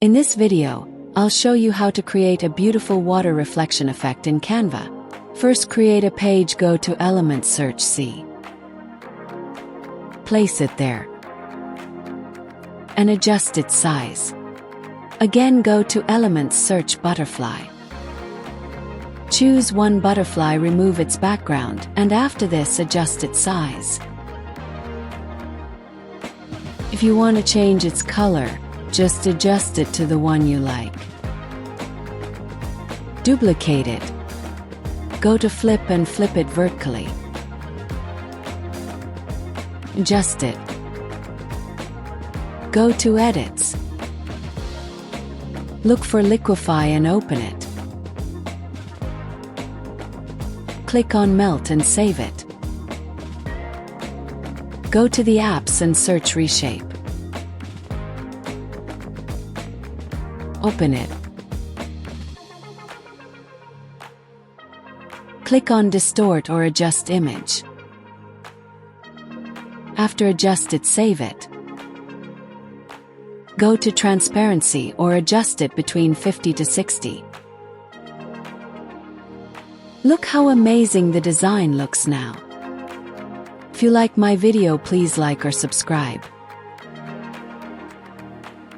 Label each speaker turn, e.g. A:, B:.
A: In this video, I'll show you how to create a beautiful water reflection effect in Canva. First, create a page, go to Element Search C. Place it there. And adjust its size. Again, go to Elements Search Butterfly. Choose one butterfly, remove its background, and after this adjust its size. If you want to change its color, just adjust it to the one you like. Duplicate it. Go to Flip and flip it vertically. Adjust it. Go to Edits. Look for Liquify and open it. Click on Melt and save it. Go to the apps and search Reshape. Open it. Click on Distort or Adjust Image. After adjust it, save it. Go to Transparency or adjust it between 50 to 60. Look how amazing the design looks now. If you like my video, please like or subscribe.